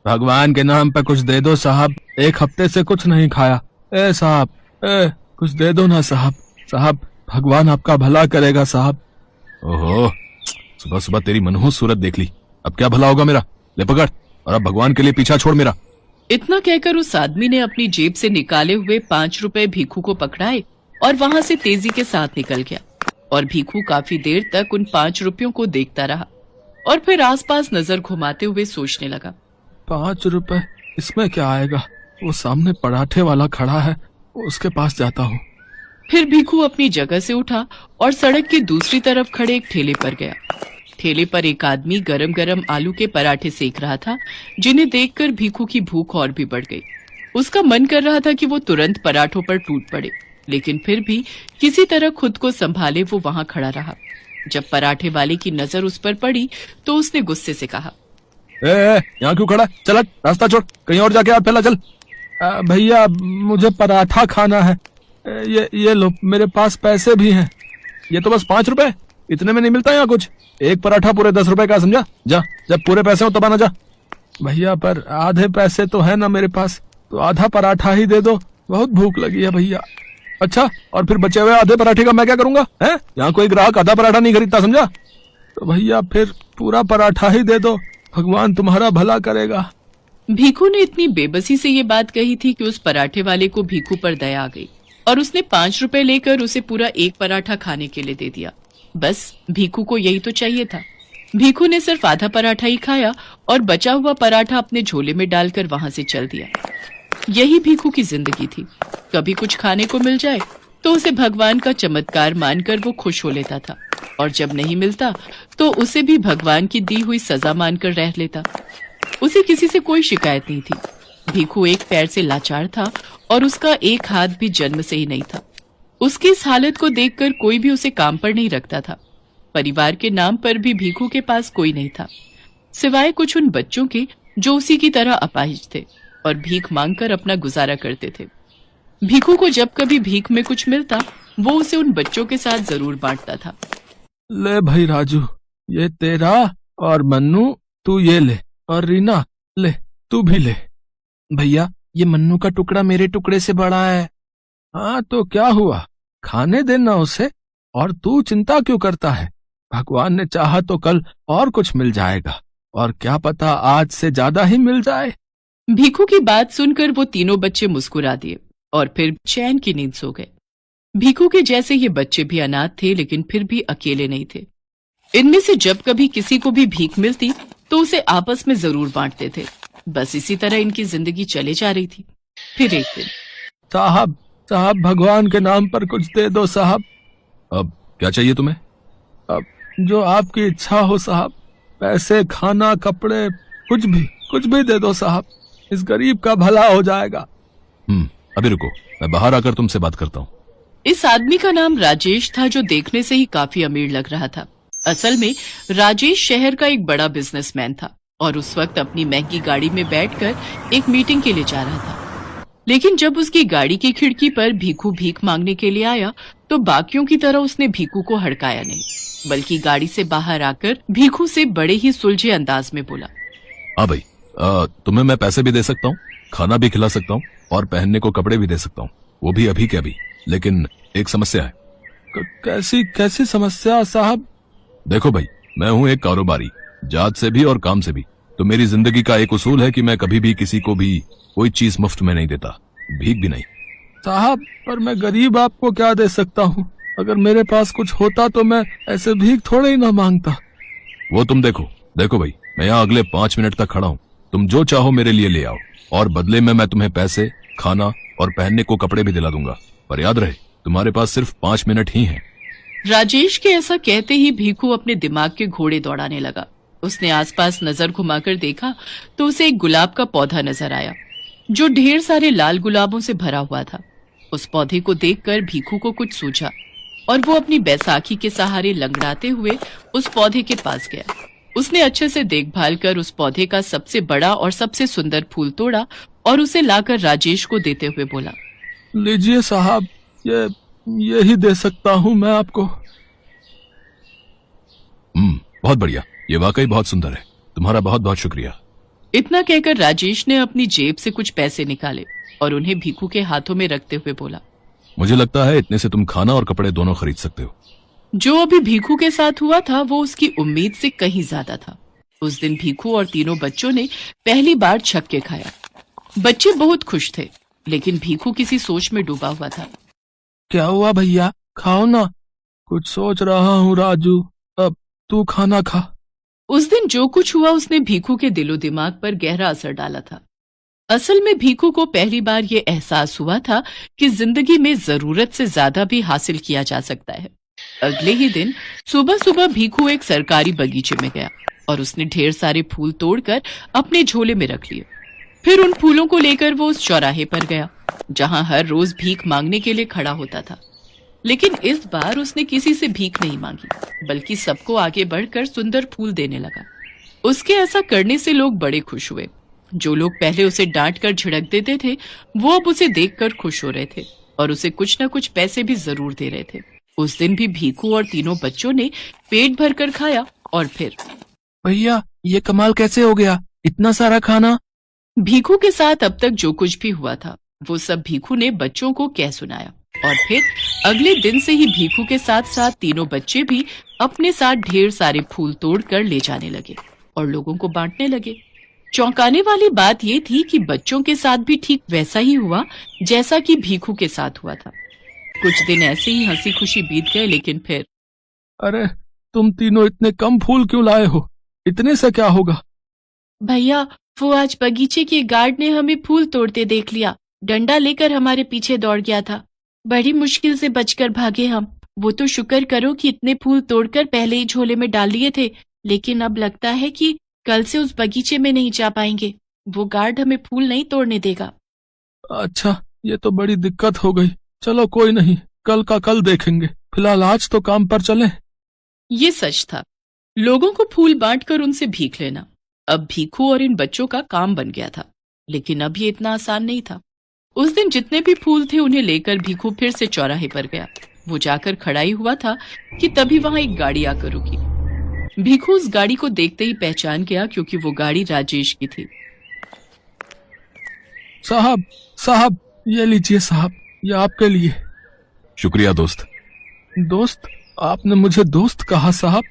भगवान के नाम पे कुछ दे दो साहब, एक हफ्ते से कुछ नहीं खाया। ए साहब, ए कुछ दे दो ना साहब। साहब भगवान आपका भला करेगा साहब। ओहो, सुबह सुबह तेरी मनहूस सूरत देख ली, अब क्या भला होगा मेरा। ले पकड़, और अब भगवान के लिए पीछा छोड़ मेरा। इतना कहकर उस आदमी ने अपनी जेब से निकाले हुए 5 रुपए भीखू को पकड़ाए और वहां से तेजी के साथ निकल गया। और भीखू काफी देर तक उन 5 रुपयों को देखता रहा और फिर आसपास नजर घुमाते हुए सोचने लगा। 5 रुपए, इसमें क्या आएगा। वो सामने पराठे वाला खड़ा है, उसके पास जाता हूँ। फिर भीखू अपनी जगह से उठा और सड़क की दूसरी तरफ खड़े एक ठेले पर गया। ठेले पर एक आदमी गरम गरम आलू के पराठे सेक रहा था, जिन्हें देखकर भीखू की भूख और भी बढ़ गई। उसका मन कर रहा था कि वो तुरंत पराठों पर टूट पड़े, लेकिन फिर भी किसी तरह खुद को संभाले वो वहां खड़ा रहा। जब पराठे वाले की नजर उस पर पड़ी तो उसने गुस्से से कहा, यहाँ क्यों खड़ा, चल रास्ता छोड़, कहीं और जाके हाथ फैला चल। भैया मुझे पराठा खाना है। ये लो, मेरे पास पैसे भी हैं। ये तो बस 5 रुपए, इतने में नहीं मिलता यहाँ कुछ। एक पराठा पूरे 10 रुपए का, समझा। जा, जब पूरे पैसे हो तब आना जा। भैया पर आधे पैसे तो है ना मेरे पास, तो आधा पराठा ही दे दो, बहुत भूख लगी है भैया। अच्छा, और फिर बचे हुए आधे पराठे का मैं क्या करूंगा, है। यहाँ कोई ग्राहक आधा पराठा नहीं खरीदता, समझा। तो भैया फिर पूरा पराठा ही दे दो, भगवान तुम्हारा भला करेगा। भीखू ने इतनी बेबसी से ये बात कही थी कि उस पराठे वाले को भीखू पर दया आ गई और उसने 5 रुपए लेकर उसे पूरा एक पराठा खाने के लिए दे दिया। बस भीखू को यही तो चाहिए था। भीखू ने सिर्फ आधा पराठा ही खाया और बचा हुआ पराठा अपने झोले में डालकर वहां से चल दिया। यही भीखू की जिंदगी थी। कभी कुछ खाने को मिल जाए तो उसे भगवान का चमत्कार मानकर वो खुश हो लेता था, और जब नहीं मिलता तो उसे भी भगवान की दी हुई सजा मानकर रह लेता। उसे किसी से कोई शिकायत नहीं थी। भीखू एक पैर से लाचार था और उसका एक हाथ भी जन्म से ही नहीं था। उसकी इस हालत को देखकर कोई भी उसे काम पर नहीं रखता था। परिवार के नाम पर भी भीखू के पास कोई नहीं था, सिवाय कुछ उन बच्चों के जो उसी की तरह अपाहिज थे और भीख मांगकर अपना गुजारा करते थे। भीखू को जब कभी भीख में कुछ मिलता वो उसे उन बच्चों के साथ जरूर बांटता था। ले भाई राजू, ये तेरा, और मन्नू तू ये ले, और रीना ले, तू भी ले। भैया ये मन्नू का टुकड़ा मेरे टुकड़े से बड़ा है। हाँ तो क्या हुआ, खाने देना उसे, और तू चिंता क्यों करता है। भगवान ने चाहा तो कल और कुछ मिल जाएगा, और क्या पता आज से ज्यादा ही मिल जाए। भीखू की बात सुनकर वो तीनों बच्चे मुस्कुरा दिए और फिर चैन की नींद सो गए। भीखू के जैसे ये बच्चे भी अनाथ थे, लेकिन फिर भी अकेले नहीं थे। इनमें से जब कभी किसी को भी भीख मिलती तो उसे आपस में जरूर बांटते थे। बस इसी तरह इनकी जिंदगी चले जा रही थी। फिर एक दिन, साहब साहब भगवान के नाम पर कुछ दे दो साहब। अब क्या चाहिए तुम्हें। अब जो आपकी इच्छा हो साहब, पैसे, खाना, कपड़े, कुछ भी दे दो साहब, इस गरीब का भला हो जाएगा। अभी रुको, मैं बाहर आकर तुमसे बात करता हूँ। इस आदमी का नाम राजेश था, जो देखने से ही काफी अमीर लग रहा था। असल में राजेश शहर का एक बड़ा बिजनेसमैन था और उस वक्त अपनी महंगी गाड़ी में बैठकर एक मीटिंग के लिए जा रहा था। लेकिन जब उसकी गाड़ी की खिड़की पर भीखू भीख मांगने के लिए आया तो बाकियों की तरह उसने भीखू को हड़काया नहीं, बल्कि गाड़ी से बाहर आकर भीखू से बड़े ही सुलझे अंदाज में बोला, हाँ भाई, तुम्हें मैं पैसे भी दे सकता हूँ, खाना भी खिला सकता हूँ, और पहनने को कपड़े भी दे सकता हूँ, वो भी अभी के अभी। लेकिन एक समस्या है। कैसी समस्या साहब। देखो भाई, मैं हूँ एक कारोबारी, जात से भी और काम से भी। तो मेरी जिंदगी का एक उसूल है कि मैं कभी भी किसी को भी कोई चीज मुफ्त में नहीं देता, भीख भी नहीं। साहब पर मैं गरीब, आपको क्या दे सकता हूँ। अगर मेरे पास कुछ होता तो मैं ऐसे भीख थोड़े ही ना मांगता। वो तुम देखो भाई, मैं यहाँ अगले 5 मिनट तक खड़ा हूँ। तुम जो चाहो मेरे लिए ले आओ, और बदले में मैं तुम्हें पैसे, खाना और पहनने को कपड़े भी दिला दूंगा। पर याद रहे, तुम्हारे पास सिर्फ 5 मिनट ही हैं। राजेश के ऐसा कहते ही भीखू अपने दिमाग के घोड़े दौड़ाने लगा। उसने आसपास नजर घुमाकर देखा तो उसे एक गुलाब का पौधा नजर आया, जो ढेर सारे लाल गुलाबों से भरा हुआ था। उस पौधे को देखकर भीखू को कुछ सूझा और वो अपनी बैसाखी के सहारे लंगड़ाते हुए उस पौधे के पास गया। उसने अच्छे से देखभाल कर उस पौधे का सबसे बड़ा और सबसे सुंदर फूल तोड़ा और उसे लाकर राजेश को देते हुए बोला, लीजिए साहब, ये ही दे सकता हूँ मैं आपको। बहुत बढ़िया, ये वाकई बहुत सुंदर है, तुम्हारा बहुत बहुत शुक्रिया। इतना कहकर राजेश ने अपनी जेब से कुछ पैसे निकाले और उन्हें भीखू के हाथों में रखते हुए बोला, मुझे लगता है इतने से तुम खाना और कपड़े दोनों खरीद सकते हो। जो अभी भीखू के साथ हुआ था वो उसकी उम्मीद से कहीं ज्यादा था। उस दिन भीखू और तीनों बच्चों ने पहली बार छक्के खाया। बच्चे बहुत खुश थे, लेकिन भीखू किसी सोच में डूबा हुआ था। क्या हुआ भैया, खाओ ना। कुछ सोच रहा हूँ राजू, अब तू खाना खा। उस दिन जो कुछ हुआ उसने भीखू के दिलो दिमाग पर गहरा असर डाला था। असल में भीखू को पहली बार ये एहसास हुआ था कि जिंदगी में जरूरत से ज्यादा भी हासिल किया जा सकता है। अगले ही दिन सुबह सुबह भीखू एक सरकारी बगीचे में गया और उसने ढेर सारे फूल तोड़कर अपने झोले में रख लिए। फिर उन फूलों को लेकर वो उस चौराहे पर गया जहां हर रोज भीख मांगने के लिए खड़ा होता था। लेकिन इस बार उसने किसी से भीख नहीं मांगी, बल्कि सबको आगे बढ़कर सुंदर फूल देने लगा। उसके ऐसा करने से लोग बड़े खुश हुए। जो लोग पहले उसे डांट कर झिड़क देते थे वो अब उसे देखकर खुश हो रहे थे और उसे कुछ न कुछ पैसे भी जरूर दे रहे थे। उस दिन भी भीखू और तीनों बच्चों ने पेट भरकर खाया और फिर, भैया ये कमाल कैसे हो गया, इतना सारा खाना। भीखू के साथ अब तक जो कुछ भी हुआ था वो सब भीखू ने बच्चों को कह सुनाया। और फिर अगले दिन से ही भीखू के साथ साथ तीनों बच्चे भी अपने साथ ढेर सारे फूल तोड़कर ले जाने लगे और लोगों को बांटने लगे। चौंकाने वाली बात ये थी कि बच्चों के साथ भी ठीक वैसा ही हुआ जैसा कि भीखू के साथ हुआ था। कुछ दिन ऐसे ही हंसी खुशी बीत गए, लेकिन फिर, अरे तुम तीनों इतने कम फूल क्यों लाए हो, इतने से क्या होगा। भैया वो आज बगीचे के गार्ड ने हमें फूल तोड़ते देख लिया, डंडा लेकर हमारे पीछे दौड़ गया था। बड़ी मुश्किल से बचकर भागे हम। वो तो शुक्र करो कि इतने फूल तोड़कर पहले ही झोले में डाल लिए थे, लेकिन अब लगता है कि कल से उस बगीचे में नहीं जा पाएंगे। वो गार्ड हमें फूल नहीं तोड़ने देगा। अच्छा ये तो बड़ी दिक्कत हो गई। चलो कोई नहीं, कल का कल देखेंगे, फिलहाल आज तो काम पर चलें। ये सच था। लोगों को फूल बांटकर उनसे भीख लेना अब भीखू और इन बच्चों का काम बन गया था, लेकिन अब ये इतना आसान नहीं था। उस दिन जितने भी फूल थे उन्हें लेकर भीखू फिर से चौराहे पर गया। वो जाकर खड़ा ही हुआ था कि तभी वहां एक गाड़ी आकर रुकी। भीखू उस गाड़ी को देखते ही पहचान गया, क्योंकि वो गाड़ी राजेश की थी। साहब साहब ये लीजिए साहब, ये आपके लिए। शुक्रिया दोस्त। दोस्त, आपने मुझे दोस्त कहा साहब।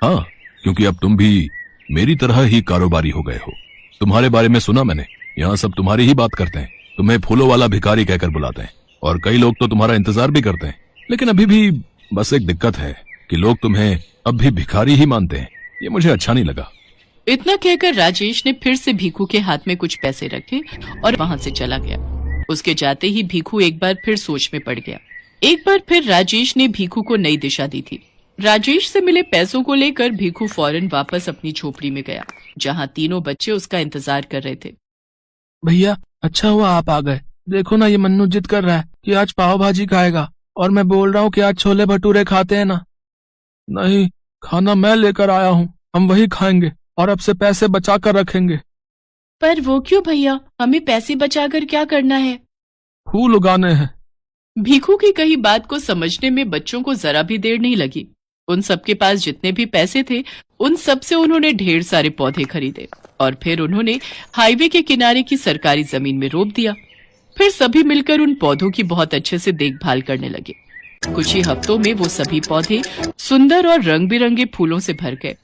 हाँ, क्योंकि अब तुम भी मेरी तरह ही कारोबारी हो गए हो। तुम्हारे बारे में सुना मैंने, यहाँ सब तुम्हारी ही बात करते हैं, तुम्हें फूलों वाला भिखारी कहकर बुलाते हैं और कई लोग तो तुम्हारा इंतजार भी करते हैं। लेकिन अभी भी बस एक दिक्कत है कि लोग तुम्हें अब भी भिखारी ही मानते हैं। ये मुझे अच्छा नहीं लगा। इतना कहकर राजेश ने फिर से भीखू के हाथ में कुछ पैसे रखे और वहां से चला गया। उसके जाते ही भीखू एक बार फिर सोच में पड़ गया। एक बार फिर राजेश ने भीखू को नई दिशा दी थी। राजेश से मिले पैसों को लेकर भीखू फौरन वापस अपनी झोपड़ी में गया, जहां तीनों बच्चे उसका इंतजार कर रहे थे। भैया अच्छा हुआ आप आ गए। देखो ना, ये मन्नू जिद कर रहा है कि आज पाव भाजी खाएगा और मैं बोल रहा हूँ कि आज छोले भटूरे खाते हैं ना। नहीं, खाना मैं लेकर आया हूँ, हम वही खाएंगे और अब से पैसे बचा कर रखेंगे। पर वो क्यों भैया, हमें पैसे बचाकर क्या करना है? फूल उगाने हैं। भीखू की कही बात को समझने में बच्चों को जरा भी देर नहीं लगी। उन सबके पास जितने भी पैसे थे उन सब से उन्होंने ढेर सारे पौधे खरीदे और फिर उन्होंने हाईवे के किनारे की सरकारी जमीन में रोप दिया। फिर सभी मिलकर उन पौधों की बहुत अच्छे से देखभाल करने लगे। कुछ ही हफ्तों में वो सभी पौधे सुंदर और रंग बिरंगे फूलों से भर गए।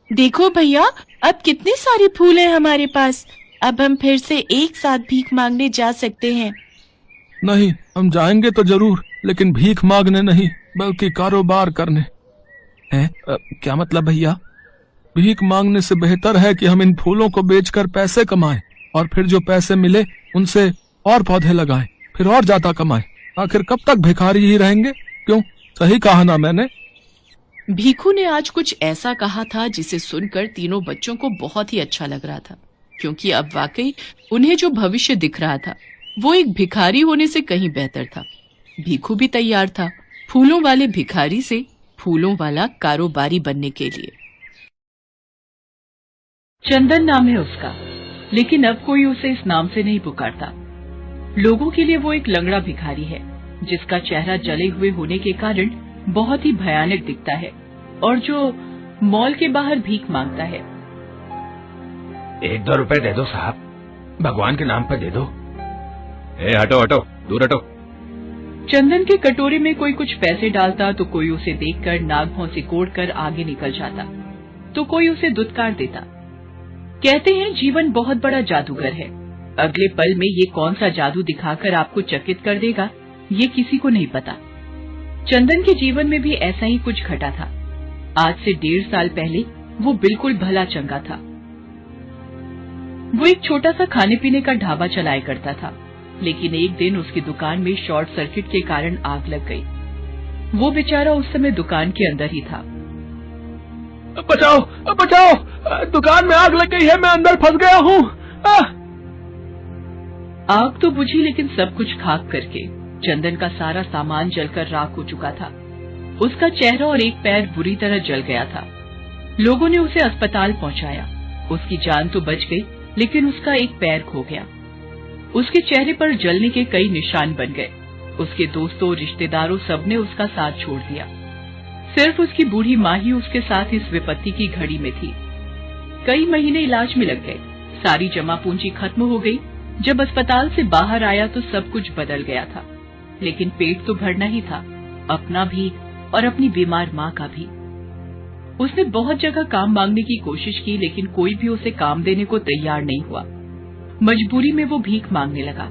देखो भैया, अब कितने सारे फूल हैं हमारे पास। अब हम फिर से एक साथ भीख मांगने जा सकते हैं। नहीं, हम जाएंगे तो जरूर, लेकिन भीख मांगने नहीं, बल्कि कारोबार करने। हैं? क्या मतलब भैया? भीख मांगने से बेहतर है कि हम इन फूलों को बेचकर पैसे कमाएं और फिर जो पैसे मिले उनसे और पौधे लगाएं, फिर और ज्यादा कमाएं। आखिर कब तक भिखारी ही रहेंगे? क्यों, सही कहा ना मैंने? भीखू ने आज कुछ ऐसा कहा था जिसे सुनकर तीनों बच्चों को बहुत ही अच्छा लग रहा था, क्योंकि अब वाकई उन्हें जो भविष्य दिख रहा था वो एक भिखारी होने से कहीं बेहतर था। भीखू भी तैयार था फूलों वाले भिखारी से फूलों वाला कारोबारी बनने के लिए। चंदन नाम है उसका, लेकिन अब कोई उसे इस नाम से नहीं पुकारता। लोगों के लिए वो एक लंगड़ा भिखारी है, जिसका चेहरा जले हुए होने के कारण बहुत ही भयानक दिखता है और जो मॉल के बाहर भीख मांगता है। 1-2 रुपए दे दो साहब, भगवान के नाम पर दे दो। ए हटो हटो, दूर हटो। चंदन के कटोरे में कोई कुछ पैसे डालता तो कोई उसे देखकर नाक भौं सिकोड़कर आगे निकल जाता, तो कोई उसे दुत्कार देता। कहते हैं जीवन बहुत बड़ा जादूगर है, अगले पल में ये कौन सा जादू दिखाकर आपको चकित कर देगा, ये किसी को नहीं पता। चंदन के जीवन में भी ऐसा ही कुछ घटा था। आज से 1.5 साल पहले वो बिल्कुल भला चंगा था। वो एक छोटा सा खाने पीने का ढाबा चलाया करता था, लेकिन एक दिन उसकी दुकान में शॉर्ट सर्किट के कारण आग लग गई। वो बेचारा उस समय दुकान के अंदर ही था। बचाओ बचाओ, दुकान में आग लग गई है, मैं अंदर फंस गया हूँ। आग तो बुझी, लेकिन सब कुछ खाक करके चंदन का सारा सामान जलकर राख हो चुका था। उसका चेहरा और एक पैर बुरी तरह जल गया था। लोगों ने उसे अस्पताल पहुंचाया। उसकी जान तो बच गई, लेकिन उसका एक पैर खो गया। उसके चेहरे पर जलने के कई निशान बन गए। उसके दोस्तों, रिश्तेदारों, सबने उसका साथ छोड़ दिया। सिर्फ उसकी बूढ़ी माँ ही उसके साथ इस विपत्ति की घड़ी में थी। कई महीने इलाज में लग गए, सारी जमा पूंजी खत्म हो गई। जब अस्पताल से बाहर आया तो सब कुछ बदल गया था, लेकिन पेट तो भरना ही था, अपना भी और अपनी बीमार माँ का भी। उसने बहुत जगह काम मांगने की कोशिश की, लेकिन कोई भी उसे काम देने को तैयार नहीं हुआ। मजबूरी में वो भीख मांगने लगा।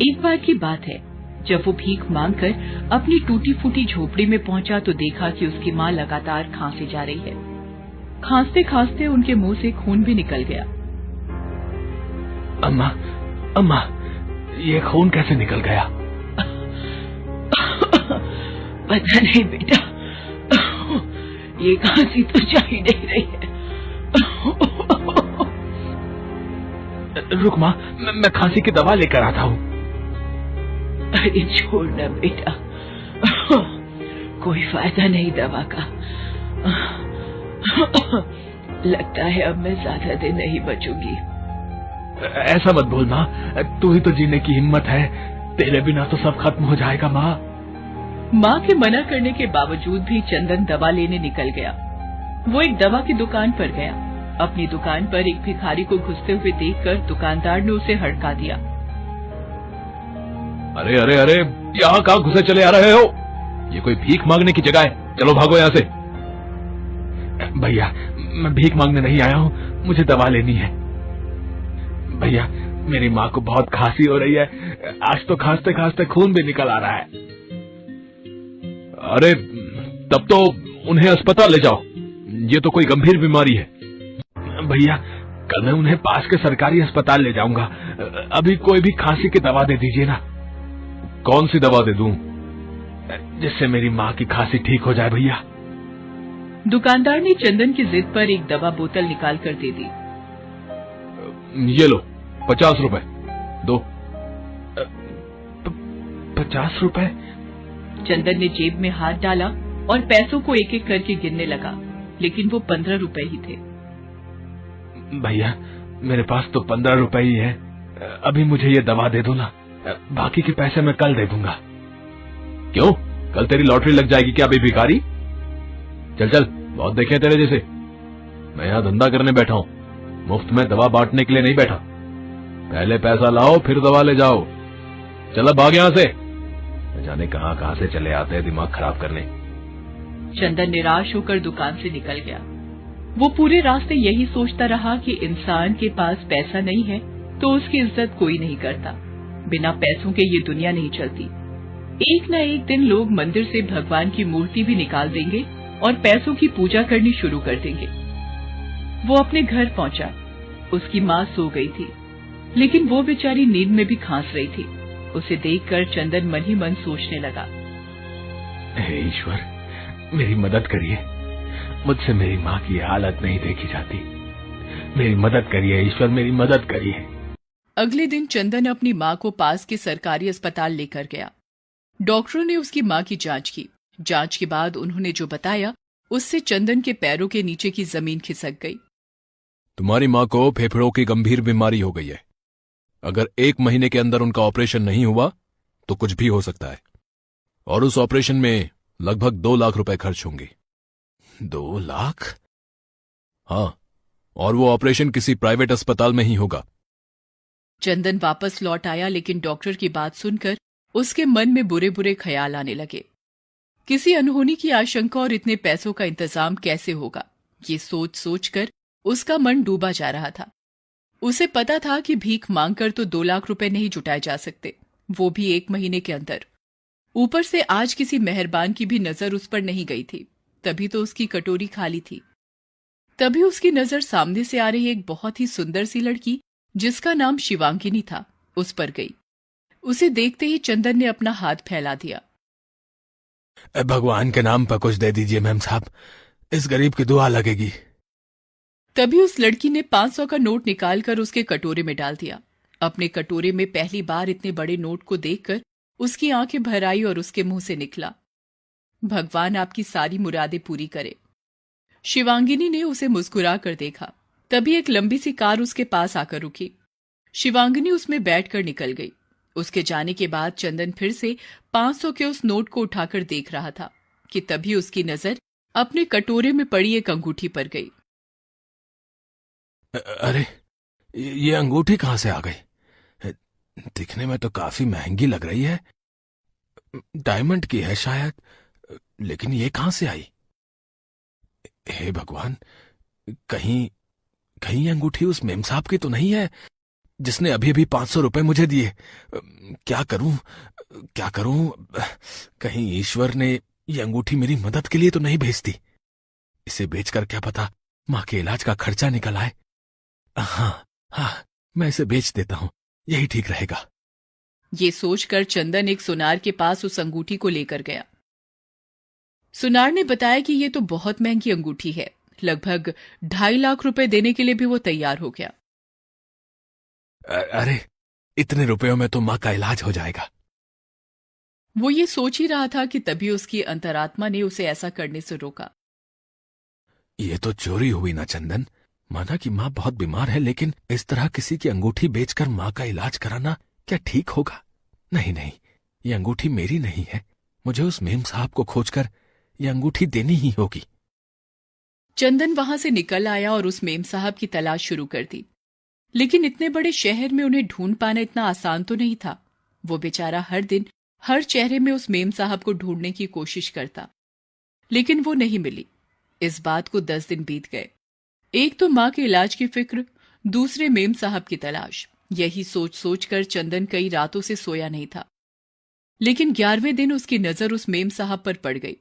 एक बार की बात है, जब वो भीख मांगकर अपनी टूटी फूटी झोपड़ी में पहुंचा तो देखा कि उसकी माँ लगातार खांसे जा रही है। खांसते खांसते उनके मुंह से खून भी निकल गया। अम्मा, अम्मा, ये खून कैसे निकल गया? पता नहीं बेटा, ये खांसी तो जा ही नहीं रही है। रुक माँ, मैं खांसी की दवा लेकर आता हूँ। अरे छोड़ ना बेटा, कोई फायदा नहीं दवा का। लगता है अब मैं ज्यादा दिन नहीं बचूंगी। ऐसा मत बोल माँ, तू ही तो जीने की हिम्मत है, तेरे बिना तो सब खत्म हो जाएगा माँ। माँ के मना करने के बावजूद भी चंदन दवा लेने निकल गया। वो एक दवा की दुकान पर गया। अपनी दुकान पर एक भिखारी को घुसते हुए देखकर दुकानदार ने उसे हड़का दिया। अरे अरे अरे, यहाँ कहाँ घुसे चले आ रहे हो? ये कोई भीख मांगने की जगह है, चलो भागो यहाँ से। भैया, मैं भीख मांगने नहीं आया हूँ, मुझे दवा लेनी है। भैया, मेरी माँ को बहुत खांसी हो रही है, आज तो खांसते खांसते खून भी निकल आ रहा है। अरे तब तो उन्हें अस्पताल ले जाओ, ये तो कोई गंभीर बीमारी है। भैया, कल मैं उन्हें पास के सरकारी अस्पताल ले जाऊंगा, अभी कोई भी खांसी की दवा दे दीजिए ना। कौन सी दवा दे दूं? जिससे मेरी माँ की खांसी ठीक हो जाए भैया। दुकानदार ने चंदन की जिद पर एक दवा बोतल निकाल कर दे दी। ये लो, 50 रुपए दो। 50 रुपए? चंदन ने जेब में हाथ डाला और पैसों को एक एक करके गिनने लगा, लेकिन वो 15 रुपए ही थे। भैया, मेरे पास तो 15 रुपए ही है, अभी मुझे ये दवा दे दो ना, बाकी के पैसे मैं कल दे दूंगा। क्यों, कल तेरी लॉटरी लग जाएगी क्या बे भिखारी? चल चल, बहुत देखे तेरे जैसे। मैं यहाँ धंधा करने बैठा हूँ, मुफ्त में दवा बांटने के लिए नहीं बैठा। पहले पैसा लाओ फिर दवा ले जाओ। चलो भाग यहाँ से, न जाने कहाँ कहाँ से चले आते हैं दिमाग खराब करने। चंदन निराश होकर दुकान से निकल गया। वो पूरे रास्ते यही सोचता रहा कि इंसान के पास पैसा नहीं है तो उसकी इज्जत कोई नहीं करता। बिना पैसों के ये दुनिया नहीं चलती। एक न एक दिन लोग मंदिर से भगवान की मूर्ति भी निकाल देंगे और पैसों की पूजा करनी शुरू कर देंगे। वो अपने घर पहुंचा। उसकी माँ सो गई थी, लेकिन वो बेचारी नींद में भी खांस रही थी। उसे देखकर चंदन मन ही मन सोचने लगा, हे ईश्वर, मेरी मदद करिए, मुझसे मेरी माँ की हालत नहीं देखी जाती। मेरी मदद करिए ईश्वर, मेरी मदद करिए। अगले दिन चंदन अपनी माँ को पास के सरकारी अस्पताल लेकर गया। डॉक्टरों ने उसकी माँ की जांच की। जांच के बाद उन्होंने जो बताया उससे चंदन के पैरों के नीचे की जमीन खिसक गई। तुम्हारी माँ को फेफड़ों की गंभीर बीमारी हो गई है। अगर 1 महीने के अंदर उनका ऑपरेशन नहीं हुआ तो कुछ भी हो सकता है, और उस ऑपरेशन में लगभग 2 लाख रुपए खर्च होंगे। 2 लाख? हाँ, और वो ऑपरेशन किसी प्राइवेट अस्पताल में ही होगा। चंदन वापस लौट आया, लेकिन डॉक्टर की बात सुनकर उसके मन में बुरे बुरे ख्याल आने लगे। किसी अनहोनी की आशंका और इतने पैसों का इंतजाम कैसे होगा, ये सोच सोचकर उसका मन डूबा जा रहा था। उसे पता था कि भीख मांगकर तो 2 लाख रुपए नहीं जुटाए जा सकते, वो भी 1 महीने के अंदर। ऊपर से आज किसी मेहरबान की भी नजर उस पर नहीं गई थी, तभी तो उसकी कटोरी खाली थी। तभी उसकी नजर सामने से आ रही एक बहुत ही सुंदर सी लड़की, जिसका नाम शिवांगिनी था, उस पर गई। उसे देखते ही चंदन ने अपना हाथ फैला दिया। भगवान के नाम पर कुछ दे दीजिए मेम साहब, इस गरीब की दुआ लगेगी। तभी उस लड़की ने 500 का नोट निकालकर उसके कटोरे में डाल दिया। अपने कटोरे में पहली बार इतने बड़े नोट को देखकर उसकी आंखें भर आई और उसके मुंह से निकला, भगवान आपकी सारी मुरादें पूरी करे। शिवांगिनी ने उसे मुस्कुरा कर देखा। तभी एक लंबी सी कार उसके पास आकर रुकी। शिवांगिनी उसमें बैठकर निकल गई। उसके जाने के बाद चंदन फिर से 500 के उस नोट को उठाकर देख रहा था कि तभी उसकी नजर अपने कटोरे में पड़ी एक अंगूठी पर गई। अरे, ये अंगूठी कहां से आ गई? दिखने में तो काफी महंगी लग रही है, डायमंड की है शायद, लेकिन ये कहां से आई? हे भगवान, कहीं कहीं ये अंगूठी उस मेम साहब की तो नहीं है जिसने अभी अभी 500 रुपए मुझे दिए? क्या करूं क्या करूं? कहीं ईश्वर ने ये अंगूठी मेरी मदद के लिए तो नहीं भेजती? इसे बेचकर क्या पता मां के इलाज का खर्चा निकल आए। हाँ, मैं इसे बेच देता हूं, यही ठीक रहेगा। ये सोचकर चंदन एक सुनार के पास उस अंगूठी को लेकर गया। सुनार ने बताया कि ये तो बहुत महंगी अंगूठी है, लगभग 2.5 लाख रुपए देने के लिए भी वो तैयार हो गया। अरे, इतने रुपयों में तो मां का इलाज हो जाएगा। वो ये सोच ही रहा था कि तभी उसकी अंतरात्मा ने उसे ऐसा करने से रोका। ये तो चोरी हुई ना चंदन। माना कि मां बहुत बीमार है, लेकिन इस तरह किसी की अंगूठी बेचकर मां का इलाज कराना क्या ठीक होगा? नहीं नहीं, ये अंगूठी मेरी नहीं है। मुझे उस मेम साहब को खोजकर ये अंगूठी देनी ही होगी। चंदन वहां से निकल आया और उस मेम साहब की तलाश शुरू कर दी। लेकिन इतने बड़े शहर में उन्हें ढूंढ पाना इतना आसान तो नहीं था। वो बेचारा हर दिन हर चेहरे में उस मेम साहब को ढूंढने की कोशिश करता, लेकिन वो नहीं मिली। इस बात को 10 दिन बीत गए। एक तो मां के इलाज की फिक्र, दूसरे मेम साहब की तलाश। यही सोच सोचकर चंदन कई रातों से सोया नहीं था। लेकिन 11वें दिन उसकी नजर उस मेम साहब पर पड़ गई।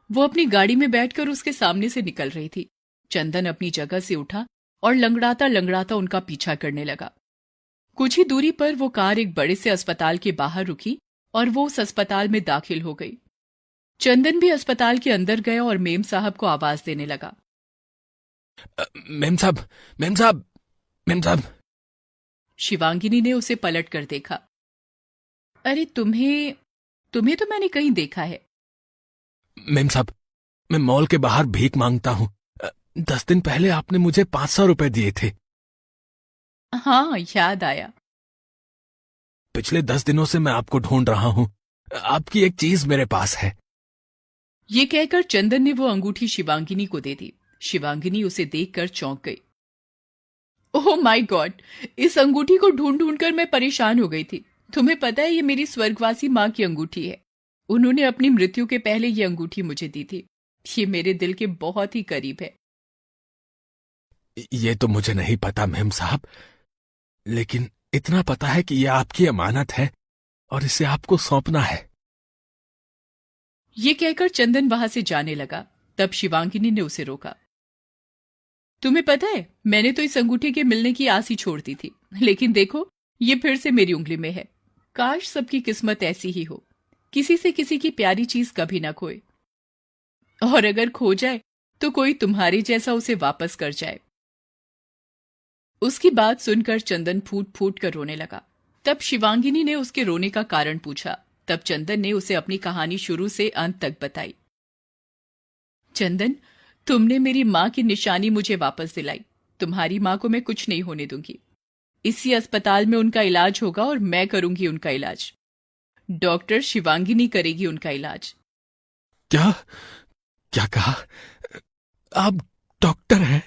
वो अपनी गाड़ी में बैठकर उसके सामने से निकल रही थी। चंदन अपनी जगह से उठा और लंगड़ाता लंगड़ाता उनका पीछा करने लगा। कुछ ही दूरी पर वो कार एक बड़े से अस्पताल के बाहर रुकी और वो उस अस्पताल में दाखिल हो गई। चंदन भी अस्पताल के अंदर गया और मेम साहब को आवाज देने लगा। मेम साहब, मेम साहब, मेम साहब। शिवांगिनी ने उसे पलट कर देखा। अरे, तुम्हें तो मैंने कहीं देखा है। मेम साहब, मैं मॉल के बाहर भीख मांगता हूं। 10 दिन पहले आपने मुझे 500 रुपए दिए थे। हाँ, याद आया। पिछले 10 दिनों से मैं आपको ढूंढ रहा हूं। आपकी एक चीज मेरे पास है। ये कहकर चंदन ने वो अंगूठी शिवांगिनी को दे दी। शिवांगिनी उसे देखकर चौंक गई। ओह माय गॉड, इस अंगूठी को ढूंढ ढूंढ कर मैं परेशान हो गई थी। तुम्हें पता है, ये मेरी स्वर्गवासी मां की अंगूठी है। उन्होंने अपनी मृत्यु के पहले ये अंगूठी मुझे दी थी। ये मेरे दिल के बहुत ही करीब है। ये तो मुझे नहीं पता मेम साहब, लेकिन इतना पता है कि यह आपकी अमानत है और इसे आपको सौंपना है। ये कहकर चंदन वहां से जाने लगा। तब शिवांगिनी ने उसे रोका। तुम्हें पता है, मैंने तो इस अंगूठी के मिलने की आस ही छोड़ दी थी, लेकिन देखो, ये फिर से मेरी उंगली में है। काश सबकी किस्मत ऐसी ही हो, किसी से किसी की प्यारी चीज कभी ना खोए, और अगर खो जाए तो कोई तुम्हारे जैसा उसे वापस कर जाए। उसकी बात सुनकर चंदन फूट फूट कर रोने लगा। तब शिवांगिनी ने उसके रोने का कारण पूछा। तब चंदन ने उसे अपनी कहानी शुरू से अंत तक बताई। चंदन, तुमने मेरी मां की निशानी मुझे वापस दिलाई। तुम्हारी मां को मैं कुछ नहीं होने दूंगी। इसी अस्पताल में उनका इलाज होगा और मैं करूंगी उनका इलाज। डॉक्टर शिवांगिनी करेगी उनका इलाज। क्या क्या कहा? आप डॉक्टर हैं?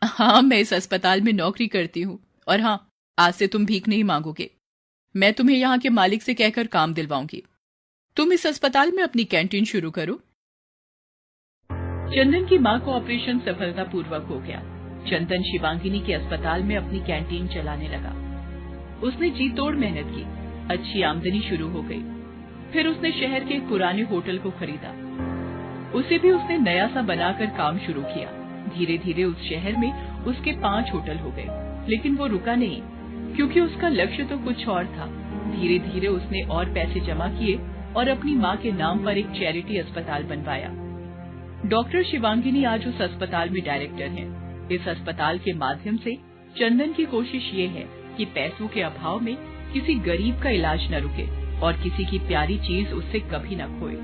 हाँ, मैं इस अस्पताल में नौकरी करती हूँ। और हाँ, आज से तुम भीख नहीं मांगोगे। मैं तुम्हें यहाँ के मालिक से कहकर काम दिलवाऊंगी। तुम इस अस्पताल में अपनी कैंटीन शुरू करो। चंदन की मां को ऑपरेशन सफलतापूर्वक हो गया। चंदन शिवांगिनी के अस्पताल में अपनी कैंटीन चलाने लगा। उसने जी तोड़ मेहनत की, अच्छी आमदनी शुरू हो गई। फिर उसने शहर के एक पुराने होटल को खरीदा। उसे भी उसने नया सा बनाकर काम शुरू किया। धीरे धीरे उस शहर में उसके 5 होटल हो गए, लेकिन वो रुका नहीं, क्योंकि उसका लक्ष्य तो कुछ और था। धीरे धीरे उसने और पैसे जमा किए और अपनी माँ के नाम पर एक चैरिटी अस्पताल बनवाया। डॉक्टर शिवांगिनी आज उस अस्पताल में डायरेक्टर हैं। इस अस्पताल के माध्यम से चंदन की कोशिश ये है कि पैसों के अभाव में किसी गरीब का इलाज न रुके और किसी की प्यारी चीज उससे कभी न खोए।